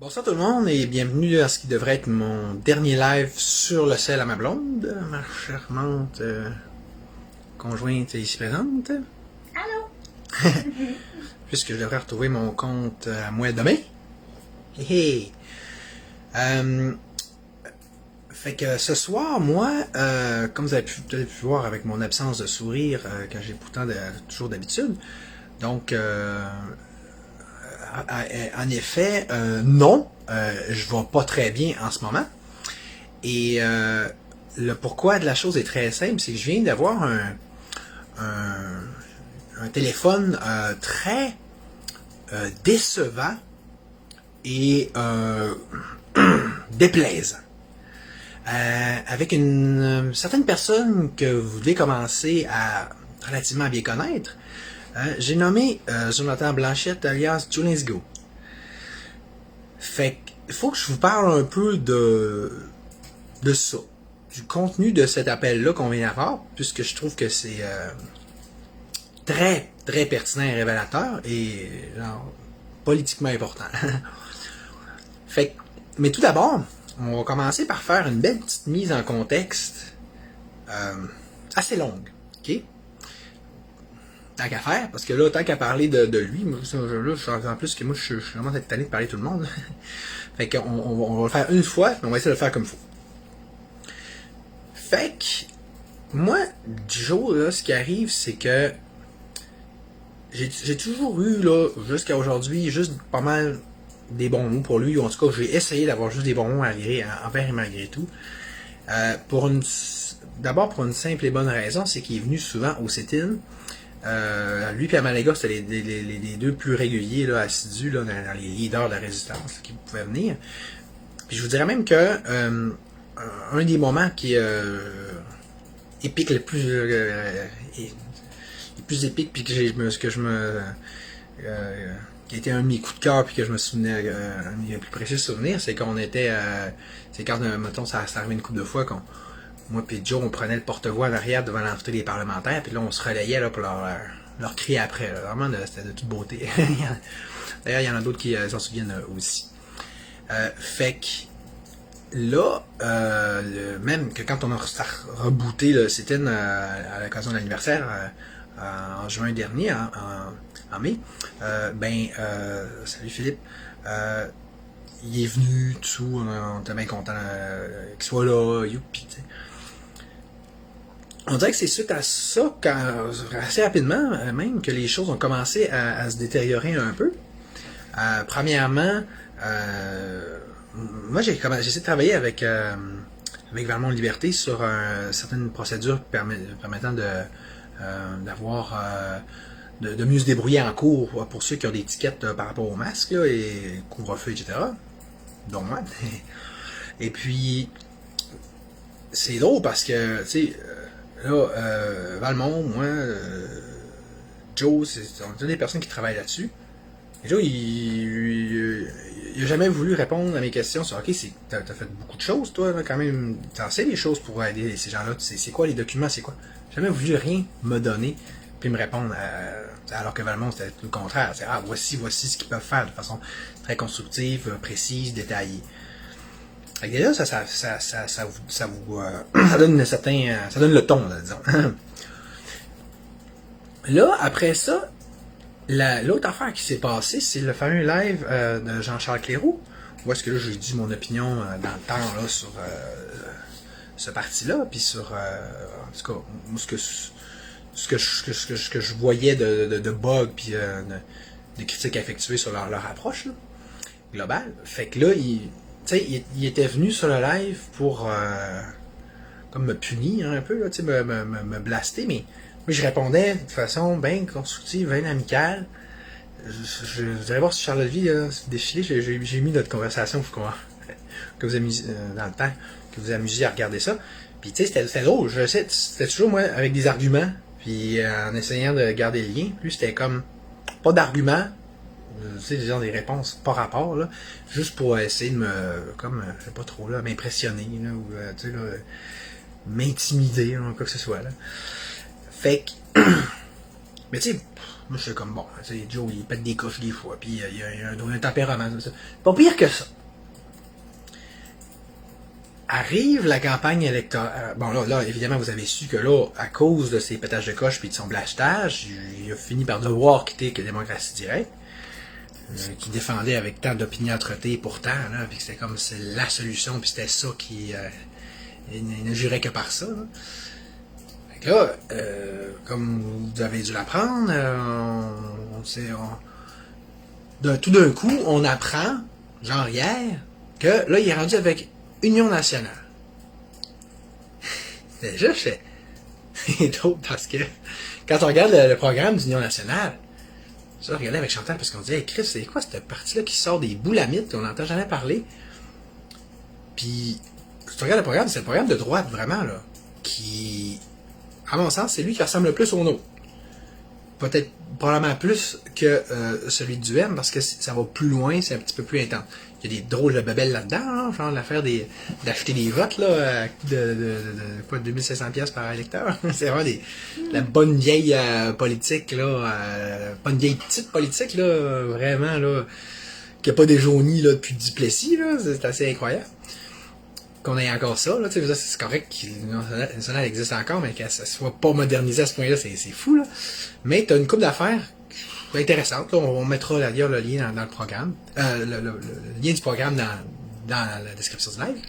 Bonsoir tout le monde et bienvenue à ce qui devrait être mon dernier live sur le sel à ma blonde, ma charmante conjointe ici présente. Allô? Puisque je devrais retrouver mon compte à moi demain. Hé hé. Fait que ce soir, moi, comme vous avez peut-être pu voir avec mon absence de sourire, que j'ai pourtant toujours d'habitude, donc en effet, non, je vais pas très bien en ce moment. Et le pourquoi de la chose est très simple, c'est que je viens d'avoir un téléphone très décevant et déplaisant. Avec une certaine personne que vous devez commencer à relativement bien connaître. J'ai nommé Jonathan Blanchette alias Julien Go. Fait qu'il faut que je vous parle un peu de ça, du contenu de cet appel-là qu'on vient d'avoir, puisque je trouve que c'est très, très pertinent et révélateur et genre politiquement important. Fait que, mais tout d'abord, on va commencer par faire une belle petite mise en contexte assez longue, ok? Tant qu'à faire, parce que là, tant qu'à parler de lui, moi, là, en plus que moi, je suis vraiment tanné de parler tout le monde. Fait qu'on on va le faire une fois, mais on va essayer de le faire comme il faut. Fait que, moi, du jour, là, ce qui arrive, c'est que j'ai toujours eu, là, jusqu'à aujourd'hui, juste pas mal des bons mots pour lui, ou en tout cas, j'ai essayé d'avoir juste des bons mots envers et malgré tout. D'abord, pour une simple et bonne raison, c'est qu'il est venu souvent au sit-in. Lui et Amalega, c'était les deux plus réguliers, là, assidus, là, dans les leaders de la résistance là, qui pouvaient venir. Puis je vous dirais même que un des moments qui épique le plus épique, puis qui a été un de mes coups de cœur, puis que je me souvenais, un de mes plus précieux souvenirs, c'est qu'on était, c'est quand, mettons, ça arrivé une couple de fois qu'on moi et Joe, on prenait le porte-voix en arrière devant l'entrée des parlementaires, puis là, on se relayait là, pour leur crier après. Là. Vraiment, c'était de toute beauté. D'ailleurs, il y en a d'autres qui s'en souviennent aussi. Fait que là, même que quand on a rebooté le sit-in à l'occasion de l'anniversaire, en juin dernier, en mai, salut Philippe, il est venu, tout, on était bien content qu'il soit là, youpi, tu sais. On dirait que c'est suite à ça, assez rapidement même, que les choses ont commencé à se détériorer un peu. Premièrement, moi j'ai essayé de travailler avec Valmont Liberté sur certaines procédures permettant d'avoir de mieux se débrouiller en cours pour ceux qui ont des tickets par rapport au masque là, et couvre-feu, etc. Donc moi. Et puis c'est drôle parce que tu sais. Là, Valmont, moi, Joe, c'est des personnes qui travaillent là-dessus. Et Joe, il a jamais voulu répondre à mes questions sur OK, t'as fait beaucoup de choses, toi, là, quand même. T'en sais des choses pour aider ces gens-là. C'est quoi les documents, c'est quoi? Jamais voulu rien me donner, puis me répondre alors que Valmont, c'était tout le contraire. C'est voici ce qu'ils peuvent faire de façon très constructive, précise, détaillée. Fait que déjà, ça donne ça donne le ton, là, disons. Là, après ça, l'autre affaire qui s'est passée, c'est le fameux live de Jean-Charles Cléroux, où est-ce que là, j'ai dit mon opinion dans le temps, là, sur ce parti-là, puis sur, en tout cas, ce que je voyais de bugs, puis de critiques effectuées sur leur approche, là, globale. Fait que là, il était venu sur le live pour comme me punir un peu, là, me blaster, mais moi je répondais de façon bien constructive, bien amicale. Vous allez voir sur Charlotteville, défilé, j'ai mis notre conversation pour que vous amusiez dans le temps, que vous amusiez à regarder ça. Puis tu sais, c'était drôle, c'était toujours moi avec des arguments, puis en essayant de garder le lien. Lui c'était comme pas d'arguments. Tu sais, genre des réponses par rapport, là, juste pour essayer de je sais pas trop, là, m'impressionner, là, ou, tu sais, là, m'intimider, quoi que ce soit, là. Fait que, Mais tu sais, moi je suis comme bon, tu sais, Joe il pète des coches des fois, puis il y a un tempérament. Pas pire que ça. Arrive la campagne électorale. Bon là, évidemment, vous avez su que là, à cause de ses pétages de coche puis de son blachetage, il a fini par devoir quitter que Démocratie Directe, qui défendait avec tant d'opiniâtreté pourtant, là, puis c'était comme c'est la solution, puis c'était ça qui il ne jurait que par ça. Là. Fait que là, comme vous avez dû l'apprendre, tout d'un coup, on apprend, genre hier, que là, il est rendu avec Union nationale. Déjà, c'est drôle parce que quand on regarde le programme d'Union nationale, ça, regardez avec Chantal parce qu'on dit, hey Chris, c'est quoi cette partie-là qui sort des boulamites, on n'entend jamais parler. Puis, si tu regardes le programme, c'est le programme de droite, vraiment, là, qui, à mon sens, c'est lui qui ressemble le plus au nôtre. Peut-être, probablement plus que celui du M, parce que ça va plus loin, c'est un petit peu plus intense. Il y a des drôles de babelles là-dedans, hein, genre l'affaire d'acheter des votes, là, quoi, 2500$ par électeur. C'est vraiment la bonne vieille politique, là, pas une vieille petite politique, là, vraiment, là, qui a pas déjauni, là, depuis Duplessis, là, c'est assez incroyable. Qu'on ait encore ça, là, tu sais, c'est correct que l'Union nationale existe encore, mais qu'elle soit pas modernisée à ce point-là, c'est fou, là. Mais t'as une couple d'affaires intéressante. Là, on mettra d'ailleurs le lien dans le programme. Le lien du programme dans la description du live.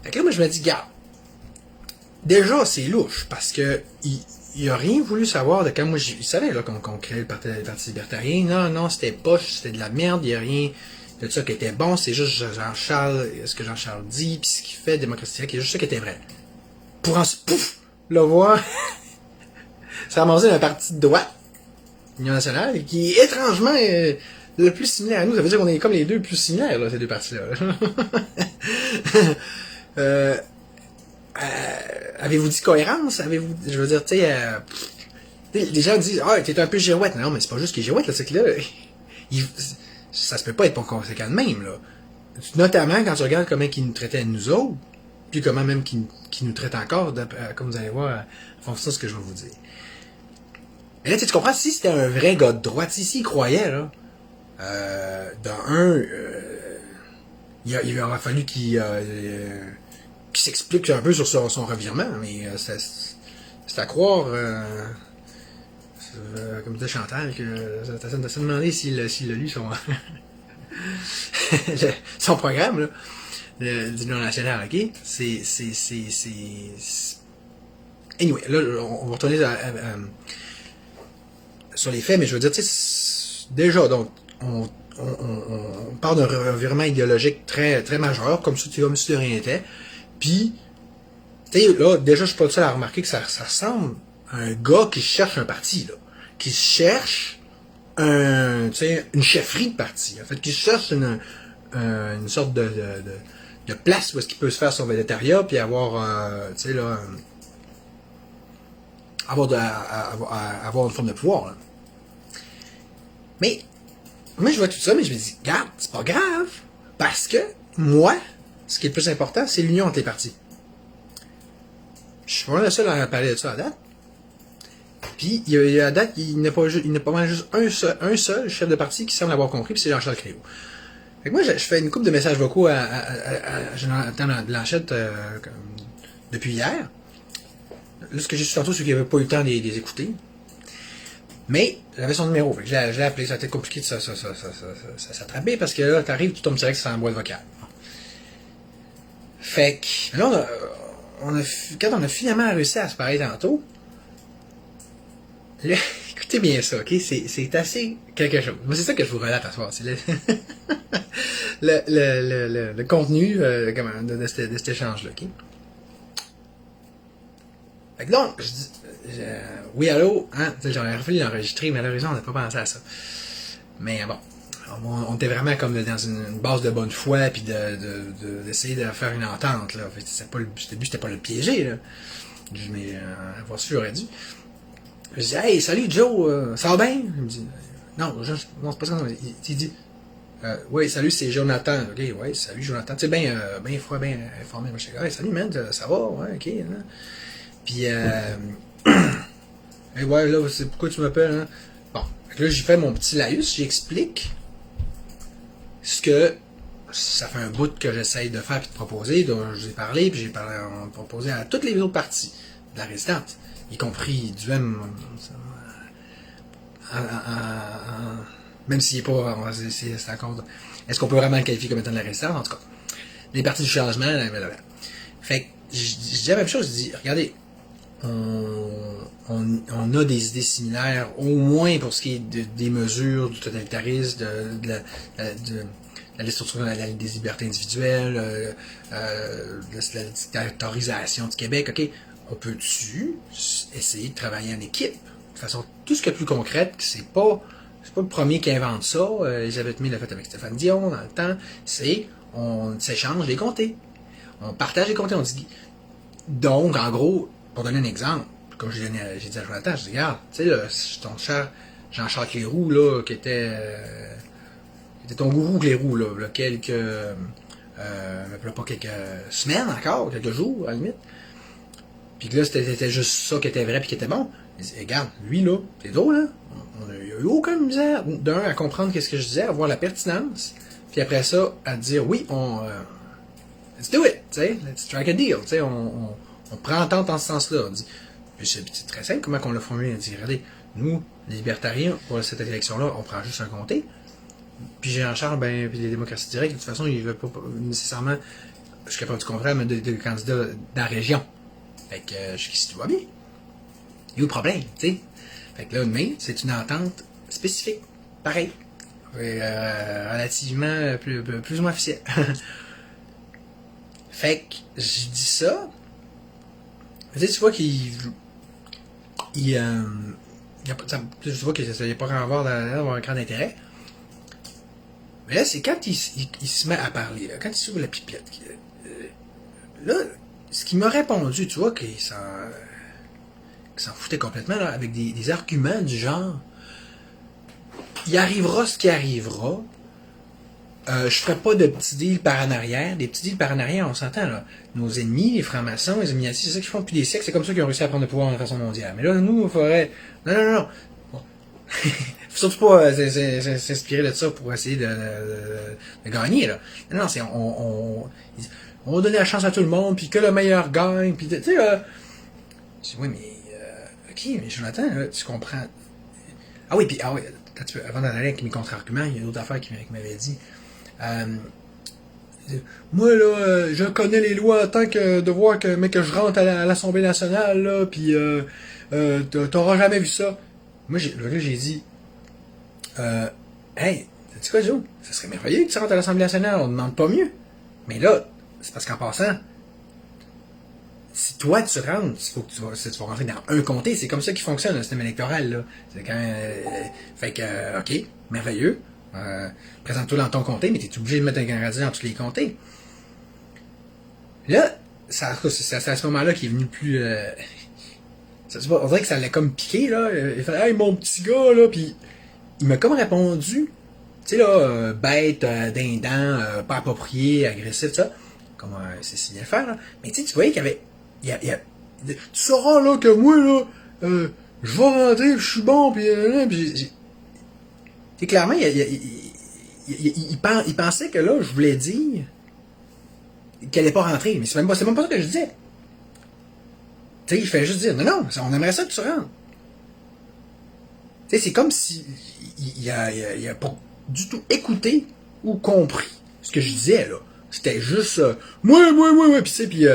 Fait que là, moi, je me dis, garde. Déjà, c'est louche, parce que il a rien voulu savoir de quand moi, il savait, là, qu'on créait le Parti libertarien. Non, c'était poche, c'était de la merde, il y a rien de ça qui était bon, c'est juste Jean-Charles, ce que Jean-Charles dit, puis ce qu'il fait, Démocratie Directe, il y a juste ça qui était vrai. Pour ensuite, pouf, le voir, ça a ramassé un parti de droite, Union nationale, qui est étrangement le plus similaire à nous. Ça veut dire qu'on est comme les deux plus similaires, là, ces deux partis-là. Avez-vous dit cohérence? Avez-vous, je veux dire, tu sais, les gens disent, ah, t'es un peu girouette. Non, mais c'est pas juste qu'il est girouette, là, c'est que là, ça se peut pas être pas conséquent de même, là. Notamment quand tu regardes comment ils nous traitaient nous autres, puis comment même qu'ils nous traitent encore, comme vous allez voir, en fonction de ce que je vais vous dire. Mais là, tu comprends, si c'était un vrai gars de droite, si il croyait, là, il aurait fallu qu'il s'explique un peu sur son revirement, mais c'est à croire, comme disait Chantal, que ça se demandé s'il a lu son programme, là, d'Union nationale, ok? Anyway, là, on va retourner sur les faits, mais je veux dire, tu sais, déjà, donc, on part d'un revirement idéologique très, très majeur, comme si de rien n'était. Puis, tu sais, là, déjà, je suis pas le seul à remarquer que ça ressemble à un gars qui cherche un parti, là. Qui cherche une chefferie de parti. En fait, qui cherche une sorte de place où est-ce qu'il peut se faire son végétariat, puis avoir, tu sais, là, avoir une forme de pouvoir, là. Mais, moi, je vois tout ça, mais je me dis, regarde, c'est pas grave. Parce que, moi, ce qui est le plus important, c'est l'union entre les partis. Je suis vraiment le seul à parler de ça à date. Puis, à date, il n'y a pas mal juste un seul chef de parti qui semble avoir compris, puis c'est Jean-Charles Créault. Fait que moi, je fais une couple de messages vocaux à Jonathan Blanchette depuis hier. Là, ce que j'ai su tantôt, c'est qu'il n'y avait pas eu le temps de les écouter. Mais, j'avais son numéro. Fait que je l'ai appelé. Ça a été compliqué de s'attraper parce que là, t'arrives, tu tombes direct sur la boîte vocale. Fait que, là, quand on a finalement réussi à se parler tantôt, là, écoutez bien ça, ok? C'est assez quelque chose. Moi, c'est ça que je vous relate à ce soir. C'est le contenu de cet échange-là, ok? Fait que donc, je dis, oui, allô, hein, j'aurais fallu l'enregistrer, malheureusement, on n'a pas pensé à ça. Mais bon, on était vraiment comme dans une base de bonne foi, puis d'essayer de faire une entente, là. Le but, c'était pas le piéger, là. Mais, voir si j'aurais dû. Je dis, hey, salut Joe, ça va bien? Il me dit, non, c'est pas ça. Il dit, oui, salut, c'est Jonathan. Ok, ouais, salut Jonathan. Tu sais, bien froid, bien informé. Moi, je dis, hey, salut, man, ça va? Ouais, ok. Là. Puis, Et ouais, là, c'est pourquoi tu m'appelles, hein? Bon, là, j'ai fait mon petit laïus, j'explique ce que ça fait un bout que j'essaye de faire et de proposer, dont je vous ai parlé, puis j'ai proposé à toutes les autres parties de la résidence, y compris du M, même s'il n'est pas, c'est encore, est-ce qu'on peut vraiment le qualifier comme étant de la résidence, en tout cas, les parties du changement, blablabla. Fait que, je dis la même chose, je dis, regardez, on a des idées similaires, au moins pour ce qui est des mesures du totalitarisme, de la destruction des libertés individuelles, de la dictatorisation du Québec. OK, on peut-tu essayer de travailler en équipe de façon tout ce qui est plus concrète, que c'est pas le premier qui invente ça. Elisabeth May l'a fait avec Stéphane Dion dans le temps. C'est on s'échange des comtés. On partage les comtés. On dit donc, en gros, pour donner un exemple, comme j'ai dit à Jonathan, je dis, regarde, tu sais, ton cher Jean-Charles Cléroux, là, qui était ton gourou Cléroux, là, pas quelques semaines encore, quelques jours, à la limite. Puis que là, c'était juste ça qui était vrai puis qui était bon. Je dis, regarde, lui, là, c'est drôle, hein? On a eu aucune misère, d'un, à comprendre qu'est-ce que je disais, à voir la pertinence, puis après ça, à dire, oui, let's do it, tu sais, let's strike a deal, tu sais, on prend entente en ce sens-là. On dit, puis c'est très simple, comment on l'a formulé. On dit, regardez, nous, les libertariens, pour cette élection-là, on prend juste un comté. Puis Jean-Charles, ben, puis les démocraties directes, de toute façon, ils ne veulent pas nécessairement, jusqu'à preuve du contraire, mais de candidats dans la région. Fait que, jusqu'ici, tout va bien. Il y a eu le problème, tu sais. Fait que là, demain, c'est une entente spécifique. Pareil. Relativement plus ou moins officielle. Fait que, je dis ça. Tu vois qu'il. Tu vois qu'il n'y a pas grand avoir un grand intérêt. Mais là, c'est quand il se met à parler, là, quand il s'ouvre la pipette. Là, ce qu'il m'a répondu, tu vois, qu'il s'en foutait complètement, là, avec des arguments du genre, il arrivera ce qui arrivera. Je ferai pas de petits deals par en arrière. Des petits deals par en arrière, on s'entend, là. Nos ennemis, les francs-maçons, les Illuminati, c'est ça qu'ils font depuis des siècles. C'est comme ça qu'ils ont réussi à prendre le pouvoir de façon mondiale. Mais là, nous, il faudrait... Non. Bon. Faut surtout pas s'inspirer de ça pour essayer de gagner, là. Non, c'est... On va donner la chance à tout le monde, puis que le meilleur gagne, puis tu sais, je dis, oui, mais... OK, mais Jonathan, là, tu comprends... Ah oui, avant d'aller avec mes contre-arguments, il y a une autre affaire qui m'avait dit... moi, là, je connais les lois en tant que devoir mais que je rentre à l'Assemblée nationale, là, pis t'auras jamais vu ça. Moi, j'ai dit, hey, sais-tu quoi, Joe? Ça serait merveilleux que tu rentres à l'Assemblée nationale, on ne demande pas mieux. Mais là, c'est parce qu'en passant, si toi tu rentres, tu vas rentrer dans un comté, c'est comme ça qu'il fonctionne le système électoral, là. C'est quand fait que, ok, merveilleux. Présente-toi dans ton comté, mais tu es obligé de mettre un candidat dans tous les comtés. Là, c'est à ce moment-là qu'il est venu plus... on dirait que ça l'a comme piqué, là. Il fait « Hey, mon petit gars, là! » Puis il m'a comme répondu, tu sais, là, bête, dindant, pas approprié, agressif, ça. Comme c'est signé le faire, là. Mais tu sais, tu voyais qu'il y avait... tu sauras, là, que moi, là, je vais rentrer, je suis bon, puis c'est clairement, il pensait que là, je voulais dire qu'elle n'est pas rentrée. Mais c'est même pas ça que je disais. Tu sais, il fait juste dire, non, on aimerait ça que tu rentres. Tu sais, c'est comme si il a pas du tout écouté ou compris ce que je disais, là. C'était juste, moi, puis tu sais, puis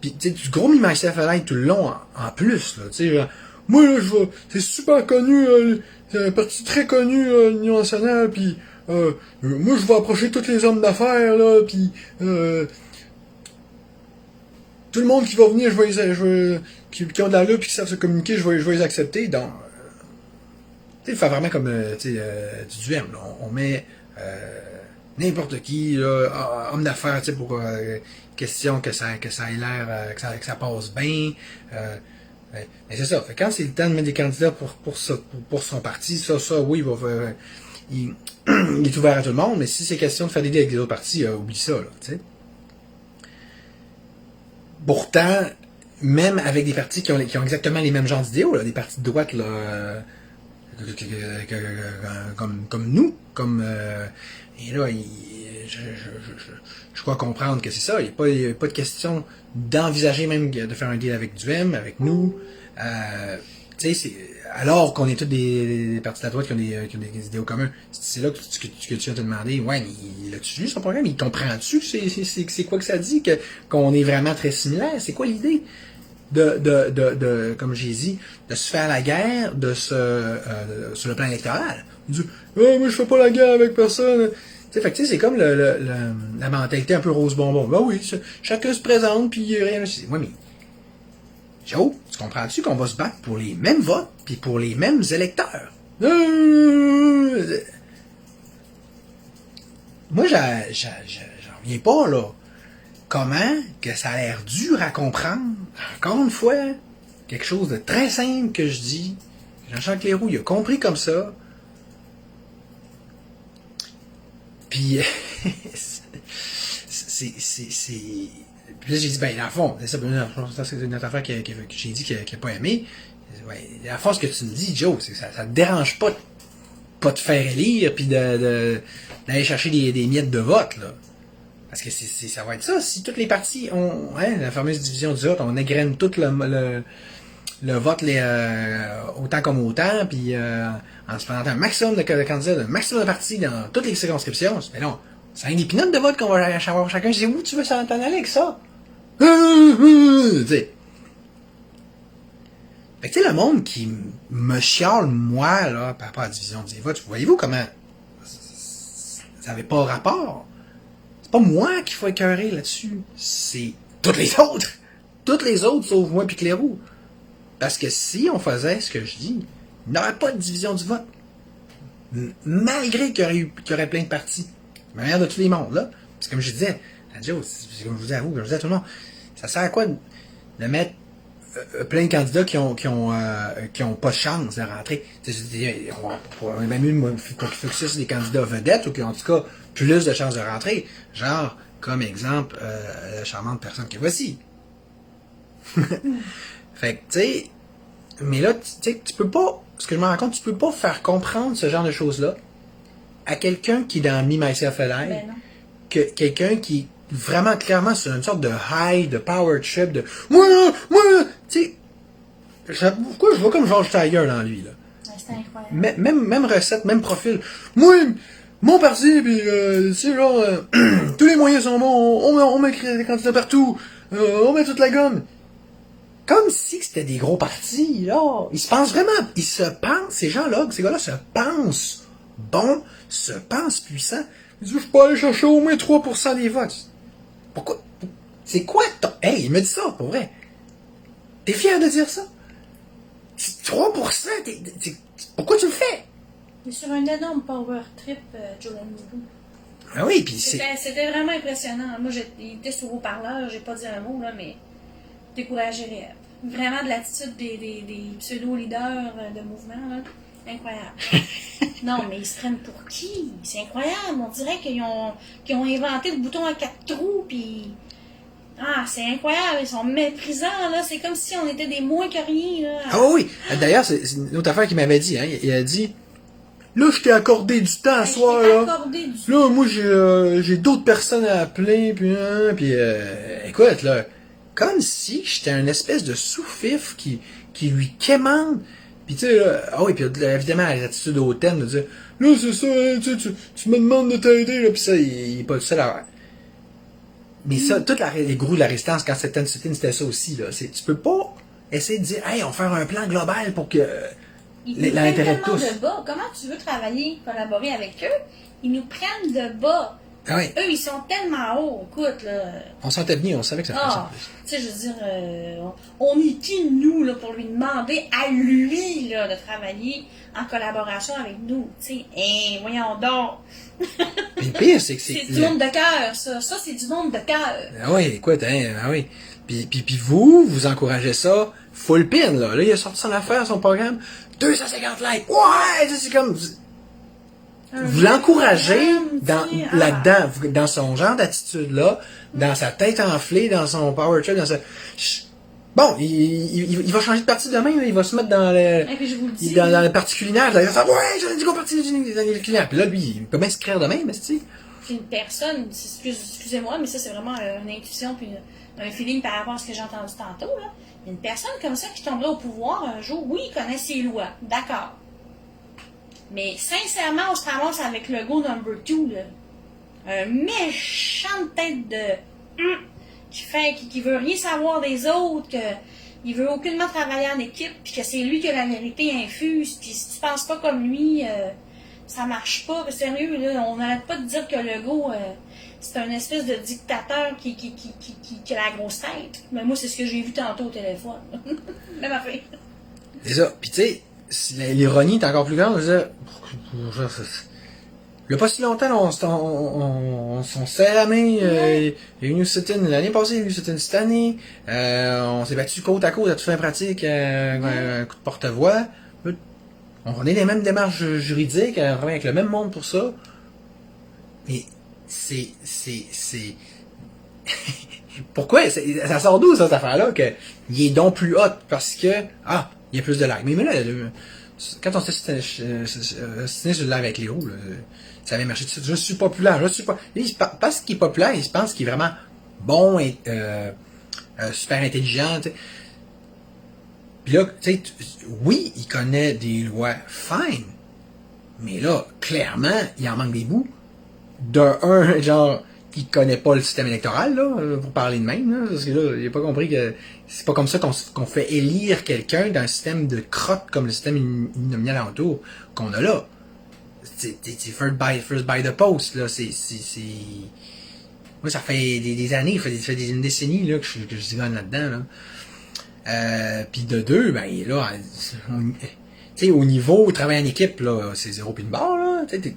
tu sais, du gros me myself alive tout le long, en plus, là, tu sais, moi, là, c'est super connu, c'est un parti très connu, l'Union nationale, puis moi, je vais approcher tous les hommes d'affaires, là, puis tout le monde qui va venir, qui ont de la lutte, puis qui savent se communiquer, je vais les accepter. Donc, tu sais, faire vraiment comme, du duel, là. On met n'importe qui, là, homme d'affaires, tu sais, pour question que ça ait l'air, que ça passe bien. Mais c'est ça. Fait, quand c'est le temps de mettre des candidats pour son parti, ça, oui, il est ouvert à tout le monde, mais si c'est question de faire des deals avec les autres partis, oublie ça, là, tu sais. Pourtant, même avec des partis qui ont exactement les mêmes genres d'idéaux, là, des partis de droite, là, comme nous, et là, je crois comprendre que c'est ça. Il n'y a pas de question d'envisager même de faire un deal avec Duhem, avec nous. Tu sais, alors qu'on est tous des partis de la droite qui ont des idéaux communs. C'est là que tu viens te demander, ouais, mais il a-tu lu son programme? Il comprend-tu c'est quoi que ça dit? Qu'on est vraiment très similaires? C'est quoi l'idée? Comme j'ai dit, de se faire la guerre sur le plan électoral. Il dit, moi je fais pas la guerre avec personne. Fait que c'est comme la mentalité un peu rose bonbon. Ben oui, chacun se présente, puis rien. Ouais, mais Joe, tu comprends-tu qu'on va se battre pour les mêmes votes, puis pour les mêmes électeurs? Moi, j'en reviens pas, là. Comment que ça a l'air dur à comprendre? Encore une fois, quelque chose de très simple que je dis. Jean-Charles Cléroux, il a compris comme ça. Puis, puis là, j'ai dit, ben, dans le fond, c'est une autre affaire que j'ai dit qu'il n'a pas aimé. Ouais, à fond, ce que tu me dis, Joe, c'est que ça te dérange pas de te faire élire puis d'aller chercher des miettes de vote, là. Parce que ça va être ça. Si toutes les parties ont, la fameuse division du vote, on égrène tout le vote autant comme autant, puis en se présentant un maximum de candidats, un maximum de partis dans toutes les circonscriptions, mais non, c'est un épinette de vote qu'on va avoir chacun. Je dis, où tu veux t'en aller avec ça? Tu sais. Fait que tu sais, le monde qui me chiale, moi, là, par rapport à la division des votes, voyez-vous comment ça n'avait pas rapport? C'est pas moi qu'il faut écœurer là-dessus. C'est toutes les autres. Toutes les autres, sauf moi puis Cléroux. Parce que si on faisait ce que je dis, il n'y aurait pas de division du vote. Malgré qu'il y aurait plein de partis. La manière de tous les mondes, là. C'est comme je disais, Joe, c'est comme je vous dis à vous, comme je disais à tout le monde, ça sert à quoi de mettre plein de candidats qui ont pas de chance de rentrer? On va même mieux focusser sur des candidats vedettes ou qui ont en tout cas plus de chances de rentrer. Genre, comme exemple, la charmante personne qui est voici. Fait que, tu sais, mais là, tu sais, tu peux pas, ce que je me rends compte, tu peux pas faire comprendre ce genre de choses-là à quelqu'un qui est dans Me, Myself and I, que quelqu'un qui vraiment clairement sur une sorte de high, de power trip, de moi, tu sais, pourquoi je vois comme George Tiger dans lui, là. C'est incroyable. Même recette, même profil. Moi, mon parti, puis tu sais, genre, tous les moyens sont bons, on met des candidats partout, on met toute la gomme. Comme si c'était des gros partis, là. Ils se pensent vraiment, ces gens-là, ces gars-là se pensent bons, se pensent puissants. Ils disent, je peux aller chercher au moins 3% des votes. Pourquoi? C'est quoi ton... Hey, il me dit ça, pour vrai. T'es fier de dire ça? 3%, pourquoi tu le fais? Il est sur un énorme power trip, Joe Lanigo. Ah oui, puis C'était vraiment impressionnant. Moi, il était sur haut-parleur, j'ai pas dit un mot, là, mais découragé. Vraiment de l'attitude des pseudo-leaders de mouvement, là. Incroyable. Non, mais ils se prennent pour qui? C'est incroyable. On dirait qu'ils ont inventé le bouton à 4 trous, puis... Ah, c'est incroyable. Ils sont méprisants, là. C'est comme si on était des moins que rien, là. Ah oui. D'ailleurs, c'est une autre affaire qu'il m'avait dit, hein. Il a dit, là, je t'ai accordé du temps à soir, là. Là, moi, j'ai d'autres personnes à appeler, puis écoute, là, comme si j'étais un espèce de sous-fif qui lui quémande. Puis tu sais, ah oui, puis évidemment, les attitudes hautaines de dire, là, c'est ça, hein, tu me demandes de t'aider, là, puis ça, il est pas le seul à... Mais ça, les gourous de la résistance, quand c'était ça aussi, là. Tu peux pas essayer de dire, hey, on va faire un plan global pour que l'intérêt de tous. De bas. Comment tu veux travailler, collaborer avec eux? Ils nous prennent de bas. Ah oui. Eux, ils sont tellement hauts. Écoute, là. On s'entendait venir, on savait que ça ferait ça. Tu sais, je veux dire, on est qui, nous, là, pour lui demander à lui, là, de travailler en collaboration avec nous? Tu sais, voyons donc. Mais le pire, c'est que c'est du monde de cœur, ça. Ça, c'est du monde de cœur. Ah oui, écoute, ah oui. Puis vous encouragez ça full pin, là. Là, il a sorti son affaire, son programme. 250 likes. Ouais! C'est comme... Vous l'encouragez là-dedans, dans son genre d'attitude-là, dans sa tête enflée, dans son power trip, dans sa... Bon, il va changer de partie demain, là, il va se mettre dans le... Et puis je vous le dis. Dans la partie culinaire, là, il va faire, ouais, j'en ai dit qu'on partit dans le culinaire. Puis là, lui, il peut bien se créer demain, mais c'est... Puis une personne, excusez-moi, mais ça c'est vraiment une intuition puis un feeling par rapport à ce que j'ai entendu tantôt, là. Une personne comme ça qui tomberait au pouvoir un jour, oui, il connaît ses lois, d'accord. Mais sincèrement, on se ramasse avec le go number 2, là. Un méchant tête de... qui veut rien savoir des autres, il veut aucunement travailler en équipe, puis que c'est lui qui a la vérité infuse, puis si tu penses pas comme lui, ça marche pas. Sérieux, là, on n'arrête pas de dire que Legault, c'est un espèce de dictateur qui a la grosse tête. Mais moi, c'est ce que j'ai vu tantôt au téléphone. Même affaire. C'est ça. Puis tu sais, l'ironie est encore plus grande. Il n'y a pas si longtemps, on s'est ramé. Il y a eu New Sutton l'année passée, il y a eu New Sutton cette année. On s'est battu côte à côte à toute fin pratique, un coup de porte-voix. On est les mêmes démarches juridiques, on travaille avec le même monde pour ça. Mais c'est... Pourquoi? Ça sort d'où, ça, cette affaire-là, qu'il est donc plus hot parce que... Ah, il y a plus de lag. Mais là, quand on s'est signé sur le live avec Léo, là, ça avait marché. Je suis populaire, je suis pas... Parce qu'il est populaire, il se pense qu'il est vraiment bon et super intelligent, t'sais. Puis là, tu sais, oui, il connaît des lois fine, mais là, clairement, il en manque des bouts. Genre, il connaît pas le système électoral, là, pour parler de même, là, parce que là, il a pas compris que c'est pas comme ça qu'on fait élire quelqu'un dans un système de crotte comme le système uninominal alentour qu'on a là. C'est first by the post, là, Moi, ça fait des années, ça fait une décennie, là, que je zigonne là-dedans, là. Puis de deux, ben là, tu sais, au niveau travail en équipe, là, c'est zéro puis une barre, là. Tu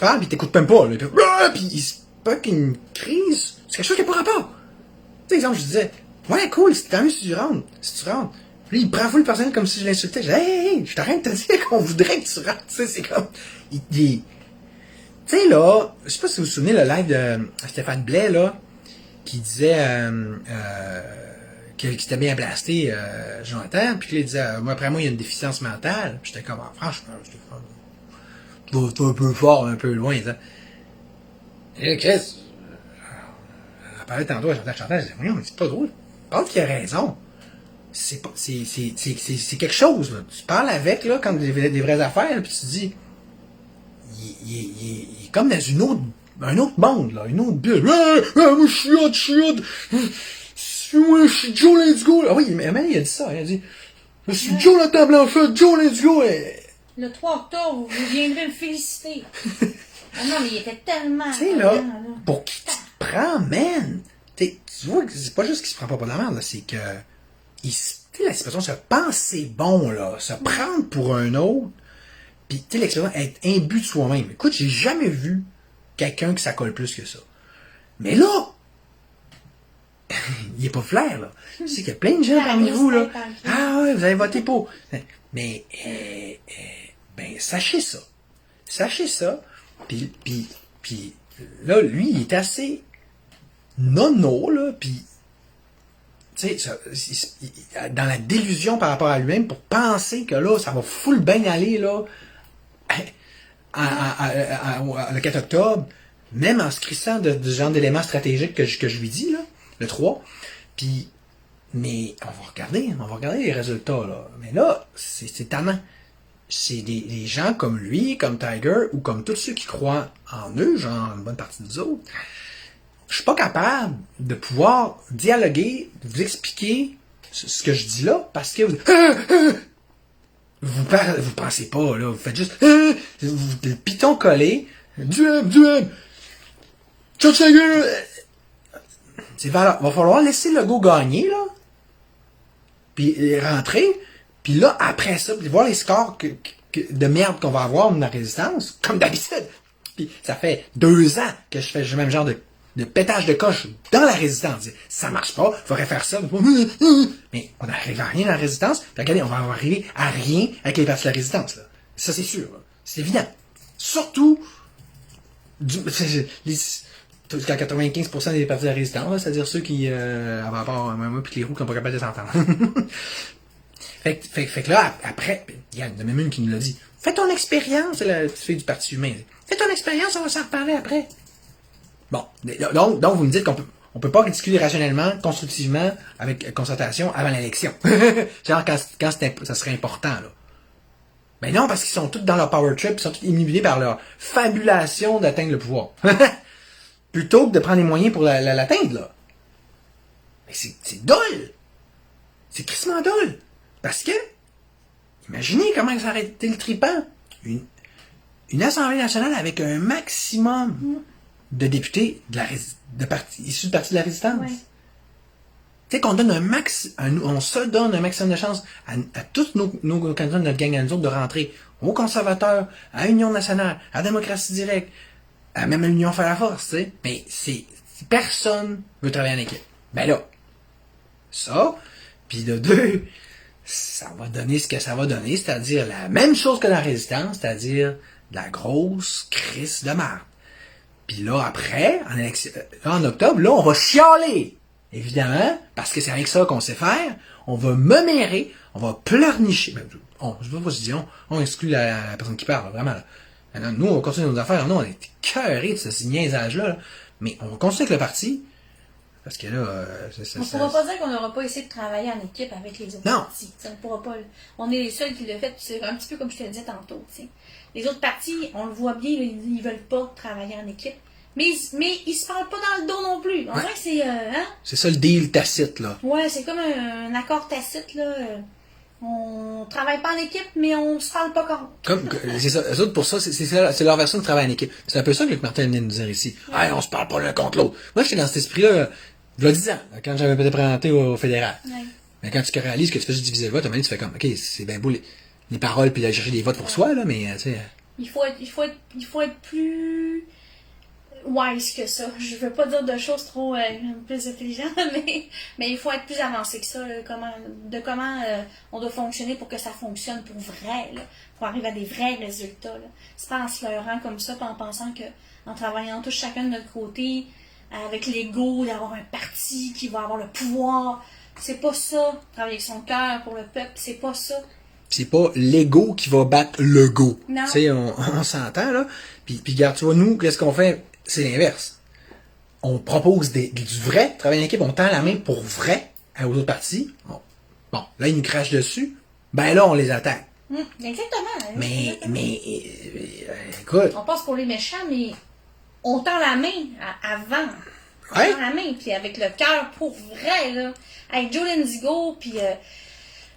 parles puis t'écoutes même pas, là. Puis il se poque une crise. C'est quelque chose qui n'a pas rapport. Tu sais, exemple, je disais, ouais, cool, tant mieux si tu rentres. Puis il prend full le personnel comme si je l'insultais. Je dis, hey, je t'arrête de te dire qu'on voudrait que tu rentres. Tu sais, c'est comme, tu sais, là, je sais pas si vous vous souvenez, le live de Stéphane Blais, là, qui disait, qui était bien blasté, Jonathan, puis qu'il disait, moi, après moi, il y a une déficience mentale. Puis j'étais comme, ah, franchement, tu vas un peu fort, un peu loin, ça. Et là, Chris, on parlait tantôt à Chantal, je disais, voyons, mais c'est pas drôle. Parle qu'il a raison. C'est quelque chose, là. Tu parles avec, là, quand des vraies affaires, puis tu te dis, il est comme dans un autre monde, là, une autre bulle. Moi, je suis hot. Moi, je suis Joe Let's Go. Ah oui, mais il a dit ça. Il a dit, je suis Joe la table en feu, Joe Let's Go. Le 3 octobre, vous viendrez me féliciter. Ah non, mais il était tellement... Tu sais, là, pour qui tu te prends, man? Tu vois que c'est pas juste qu'il se prend pas pour la merde, là, c'est que... Tu sais, l'expression se penser bon, là, se prendre pour un autre, pis tu sais, l'expression être imbu de soi-même. Écoute, j'ai jamais vu quelqu'un que ça colle plus que ça. Mais là, il est pas flair, là. Tu sais qu'il y a plein de gens parmi vous, là. Ah ouais, vous avez voté pour. Mais, ben, sachez ça. Sachez ça. Puis là, lui, il est assez nono, là, puis tu sais, dans la délusion par rapport à lui-même, pour penser que là, ça va full bien aller, là, le 4 octobre, même en se crissant de genre d'éléments stratégiques que je lui dis, là, le 3, puis, mais on va regarder les résultats, là. Mais là, c'est tannant. C'est des gens comme lui, comme Tiger, ou comme tous ceux qui croient en eux, genre une bonne partie des autres. Je suis pas capable de pouvoir dialoguer, de vous expliquer ce que je dis là, parce que vous pensez pas, là, vous faites juste le piton collé, duem, il va falloir laisser le go gagner, là, puis rentrer, puis là, après ça, puis voir les scores de merde qu'on va avoir dans la résistance, comme d'habitude. Puis ça fait 2 ans que je fais le même genre de pétage de coche dans la résistance. Ça marche pas, il faudrait faire ça. Mais on n'arrive à rien dans la résistance. Puis regardez, on va arriver à rien avec les partis de la résistance. Là. Ça, c'est sûr. Là. C'est évident. Surtout, Quand 95% des partis de la résistance, là, c'est-à-dire ceux qui, à rapport à moi puis les roues qui n'ont pas capable de s'entendre. fait que là, après, il y en a même une qui nous l'a dit. Fais ton expérience, c'est la petite fille du Parti humain. Fais ton expérience, on va s'en reparler après. Bon, donc vous me dites on peut pas discuter rationnellement, constructivement, avec concertation avant l'élection. Genre quand ça serait important, là. Ben non, parce qu'ils sont tous dans leur power trip, ils sont tous émulés par leur fabulation d'atteindre le pouvoir. Plutôt que de prendre les moyens pour l'atteindre, là. Mais c'est dole! C'est crissement dole! Parce que, imaginez comment ça aurait été le tripant. Une Assemblée nationale avec un maximum de députés issus du Parti de la Résistance. Ouais. Tu sais qu'on donne on se donne un maximum de chance à tous nos candidats de notre gang à nous autres de rentrer aux conservateurs, à Union nationale, à Démocratie directe, à même à l'Union faire la force, tu sais. Mais personne veut travailler en équipe. Ben là, ça, puis de deux, ça va donner ce que ça va donner, c'est-à-dire la même chose que la résistance, c'est-à-dire de la grosse crise de marde. Puis là, après, en octobre, là, on va chialer. Évidemment, parce que c'est avec ça qu'on sait faire. On va memérer, on va pleurnicher. Ben, je sais pas si je dis on exclut la personne qui parle, vraiment. Là. Alors, nous, on continue nos affaires. Nous, on est cœurés de ce niaisage-là. Là. Mais on va continuer avec le parti. Parce que là, on ne pourra pas dire qu'on n'aura pas essayé de travailler en équipe avec les autres partis. On ne pourra pas. On est les seuls qui l'ont fait. C'est un petit peu comme je te le disais tantôt. T'sais. Les autres partis, on le voit bien, ils veulent pas travailler en équipe. Mais ils se parlent pas dans le dos non plus. En vrai, c'est... C'est ça le deal tacite, là. Ouais, c'est comme un accord tacite, là. On travaille pas en équipe, mais on se parle pas contre. C'est ça. Eux autres, pour ça, c'est leur version de travail en équipe. C'est un peu ça que Luc Martin venait de nous dire ici. Ouais. Hey, on se parle pas l'un contre l'autre. Moi, j'étais dans cet esprit-là, il y a 10 ans, quand j'avais été présenté au fédéral. Ouais. Mais quand tu réalises que tu fais juste diviser le vote, à un moment donné, tu fais comme, OK, c'est bien beau les paroles puis aller chercher des votes pour soi, là, mais, tu sais... Il faut être plus wise que ça. Je veux pas dire de choses trop plus intelligentes, mais il faut être plus avancé que ça. Là, comment on doit fonctionner pour que ça fonctionne pour vrai, là, pour arriver à des vrais résultats. Là. C'est pas en se leurrant comme ça, en pensant que en travaillant tous chacun de notre côté, avec l'ego d'avoir un parti qui va avoir le pouvoir. C'est pas ça. Travailler avec son cœur pour le peuple, c'est pas ça. C'est pas l'ego qui va battre le go. Non. Tu sais, on s'entend, là. Puis regarde, tu vois, nous, qu'est-ce qu'on fait? C'est l'inverse. On propose du vrai travail en équipe, on tend la main pour vrai aux autres partis. Bon, là, ils nous crachent dessus. Ben là, on les attaque. Exactement. Mais écoute. On passe pour les méchants, mais on tend la main avant. On tend la main, puis avec le cœur pour vrai, là. Avec Joe Lenzigo, puis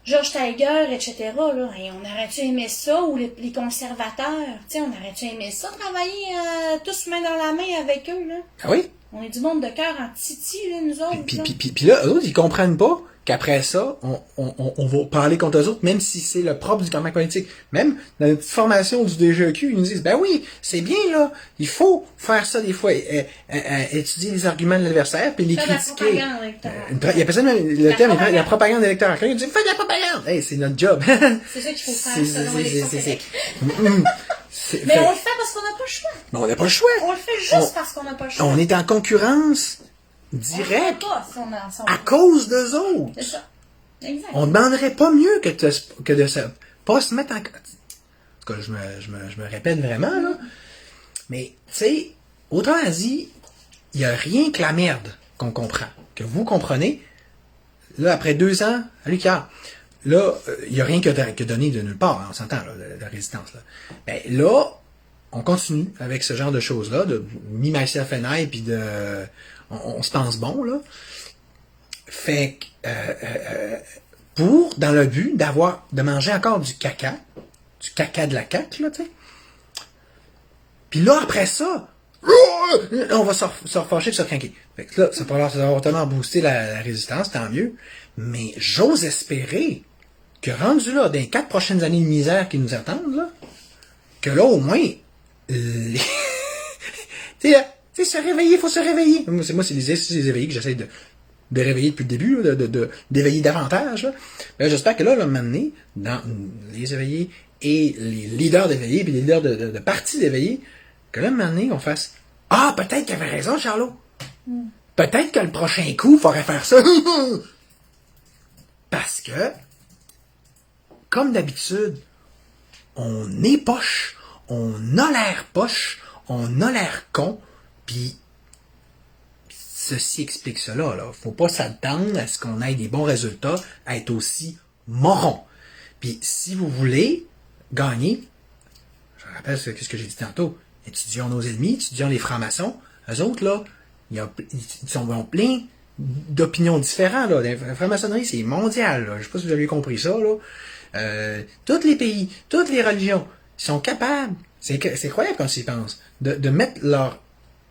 George Tiger, etc., là, et on aurait-tu aimé ça, ou les conservateurs, tu sais, on aurait-tu aimé ça, travailler tous main dans la main avec eux, là? Ah oui? On est du monde de cœur en titi, là, nous autres. Puis là, eux autres, ils comprennent pas qu'après ça, on va parler contre eux autres, même si c'est le propre du campagne politique. Même dans notre formation du DGEQ, ils nous disent, ben oui, c'est bien, là, il faut faire ça des fois, étudier les arguments de l'adversaire, puis les critiquer. Il y a personne, le terme, la propagande électorale. Ils disent, fais de la propagande! Hey, c'est notre job. C'est ça qu'il faut faire, selon les Mais on le fait parce qu'on n'a pas le choix. Mais on n'a pas le choix. On le fait juste parce qu'on n'a pas le choix. On est en concurrence directe à cause d'eux autres. C'est ça. Exact. On ne demanderait pas mieux que de pas se mettre en... En tout cas, je me répète vraiment, là. Mais, tu sais, autrement dit, il n'y a rien que la merde qu'on comprend. Que vous comprenez. Là, après 2 ans, à Lucas, là, il n'y a rien que donné de nulle part, hein, on s'entend, là, de résistance. Là. Ben là, on continue avec ce genre de choses-là, de me, myself and I, puis de... On se pense bon, là. Fait que... dans le but de manger encore du caca de la CAQ, là, tu sais. Puis là, après ça, on va se refâcher et se craquer. Fait que là, ça va tellement booster la résistance, tant mieux. Mais j'ose espérer que rendu là, dans les 4 prochaines années de misère qui nous attendent, là, que là, au moins, tu sais, se réveiller, il faut se réveiller. Moi, c'est les éveillés que j'essaie de réveiller depuis le début, là, d'éveiller davantage. Là. Ben, j'espère que là, un moment donné, dans les éveillés et les leaders d'éveillés, puis les leaders de partis d'éveillés, que là, un moment donné, on fasse Ah, peut-être qu'il avait raison, Charlot. Peut-être que le prochain coup, il faudrait faire ça. Parce que, comme d'habitude, on est poche, on a l'air poche, on a l'air con, puis ceci explique cela. Là. Faut pas s'attendre à ce qu'on ait des bons résultats, à être aussi moron. Puis si vous voulez gagner, je rappelle ce que j'ai dit tantôt, étudions nos ennemis, étudions les francs-maçons, eux autres, là, ils sont plein d'opinions différentes. Là. La franc-maçonnerie, c'est mondial. Là. Je sais pas si vous avez compris ça. Là. Tous les pays, toutes les religions, ils sont capables, c'est incroyable quand ils y pensent, de mettre leur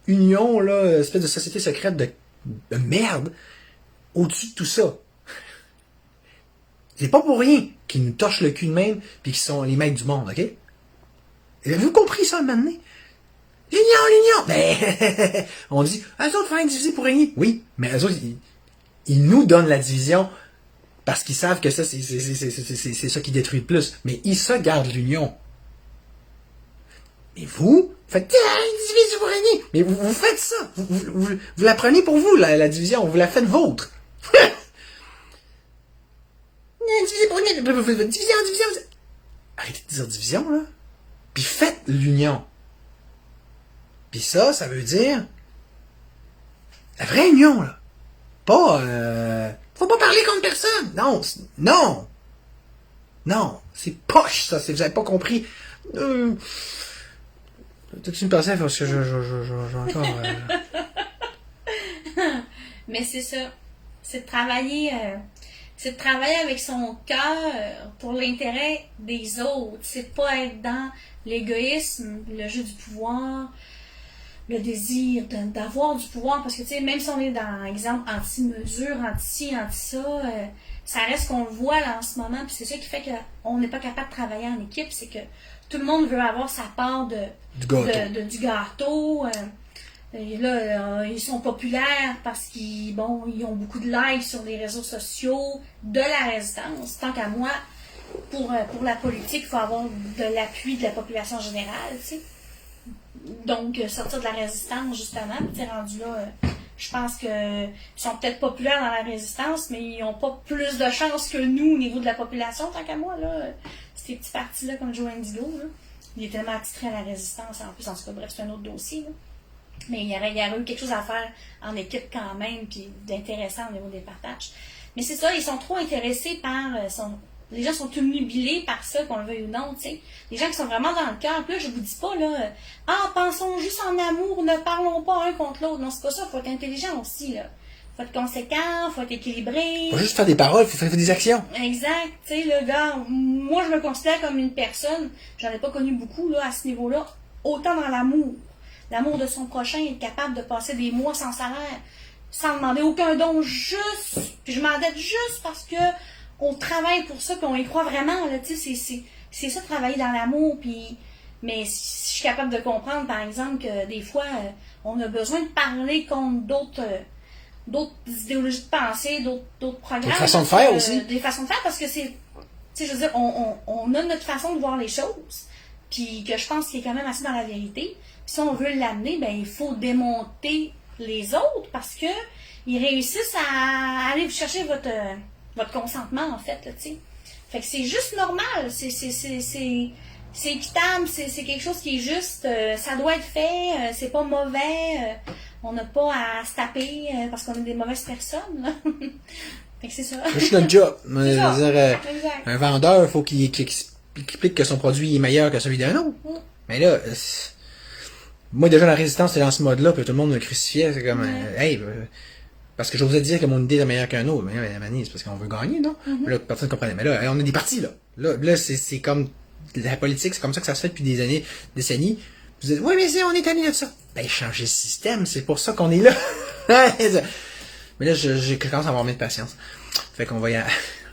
union, là, espèce de société secrète de merde, au-dessus de tout ça. C'est pas pour rien qu'ils nous torchent le cul de même puis qu'ils sont les maîtres du monde, ok? Avez-vous compris ça, maintenant? L'union! Mais, on dit, eux autres, faut être divisé pour régner. Oui, mais eux autres, ils nous donnent la division parce qu'ils savent que ça, c'est ça qui détruit le plus. Mais ils se gardent l'union. Mais vous faites, divisé pour régner. Mais vous faites ça. Vous la prenez pour vous, la division. Vous la faites vôtre. Diviser pour régner. Division. Arrêtez de dire division, là. Puis faites l'union. Puis ça veut dire la vraie union, là. Pas, faut pas parler contre personne. Non, c'est poche, ça, si vous avez pas compris. T'as-tu une pensée parce que j'ai encore... Mais c'est ça. C'est de travailler avec son cœur pour l'intérêt des autres. C'est pas être dans l'égoïsme, le jeu du pouvoir, le désir d'avoir du pouvoir. Parce que, tu sais, même si on est dans, exemple, anti-mesure, anti-ci, anti-ça, ça reste qu'on le voit là en ce moment. Puis c'est ça qui fait qu'on n'est pas capable de travailler en équipe. C'est que tout le monde veut avoir sa part du gâteau. Et là, ils sont populaires parce qu'ils ont beaucoup de likes sur les réseaux sociaux, de la résistance. Tant qu'à moi, pour la politique, il faut avoir de l'appui de la population générale, tu sais. Donc, sortir de la résistance, justement, tu es rendu là, je pense qu'ils sont peut-être populaires dans la résistance, mais ils n'ont pas plus de chance que nous au niveau de la population, tant qu'à moi, là. Ces petits partis-là, comme Joe Indigo, là, il est tellement attitré à la résistance, en plus, en tout cas, bref, c'est un autre dossier, là. Mais il y aurait eu quelque chose à faire en équipe quand même, puis d'intéressant au niveau des partages. Mais c'est ça, ils sont trop intéressés par... les gens sont obnubilés par ça, qu'on le veuille ou non, tu sais. Les gens qui sont vraiment dans le cœur. Puis là, je vous dis pas, là, pensons juste en amour, ne parlons pas un contre l'autre. Non, c'est pas ça, faut être intelligent aussi, là. Faut être conséquent, faut être équilibré. Faut juste faire des paroles, faut faire des actions. Exact, tu sais, le gars, moi, je me considère comme une personne, j'en ai pas connu beaucoup, là, à ce niveau-là, autant dans l'amour. L'amour de son prochain, être capable de passer des mois sans salaire, sans demander aucun don, juste, puis je m'endette juste parce que on travaille pour ça, puis on y croit vraiment, là, tu sais, c'est ça, travailler dans l'amour, puis, mais si je suis capable de comprendre, par exemple, que des fois, on a besoin de parler contre d'autres idéologies de pensée, d'autres programmes. D'autres façons de faire aussi. Des façons de faire, parce que c'est, tu sais, je veux dire, on a notre façon de voir les choses, puis que je pense qu'il est quand même assez dans la vérité. Puis si on veut l'amener, ben il faut démonter les autres parce que ils réussissent à aller vous chercher votre consentement, en fait, là, tu sais. Fait que c'est juste normal, c'est équitable, c'est quelque chose qui est juste, ça doit être fait, c'est pas mauvais, on n'a pas à se taper parce qu'on est des mauvaises personnes, là. Fait que c'est ça. C'est notre job. C'est ça. Dire, un vendeur, il faut qu'il explique que son produit est meilleur que celui d'un autre. Mais là... moi, déjà, la résistance, c'est dans ce mode-là, puis tout le monde me crucifiait. C'est comme, parce que j'osais dire que mon idée est meilleure qu'un autre. Mais c'est parce qu'on veut gagner, non? Là, personne ne comprenait. Mais là, on a des partis, là. Là, c'est comme, la politique, c'est comme ça que ça se fait depuis des décennies. Vous dites, oui, mais on est allé de ça. Ben, changer le système, c'est pour ça qu'on est là. Mais là, je commence à avoir moins de patience. Fait qu'on va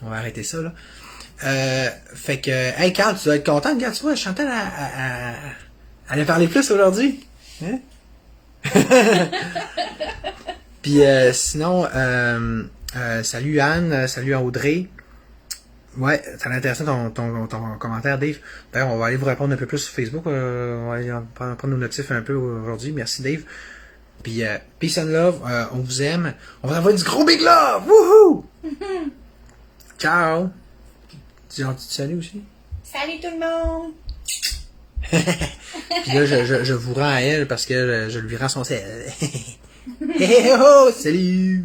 on va arrêter ça, là. Fait que, hey, Carl, tu dois être content. Regarde, tu vois, Chantal, elle a parlé plus aujourd'hui. Hein? Puis sinon, salut Anne, salut Audrey. Ouais, ça intéressant ton commentaire, Dave. D'ailleurs, on va aller vous répondre un peu plus sur Facebook. On va aller prendre nos notifs un peu aujourd'hui. Merci, Dave. Puis, peace and love. On vous aime. On va envoyer du gros big love. Woohoo! Ciao! Tu dis salut aussi? Salut tout le monde! Puis là, je vous rends à elle parce que je lui rends son sel. Hey, oh, salut!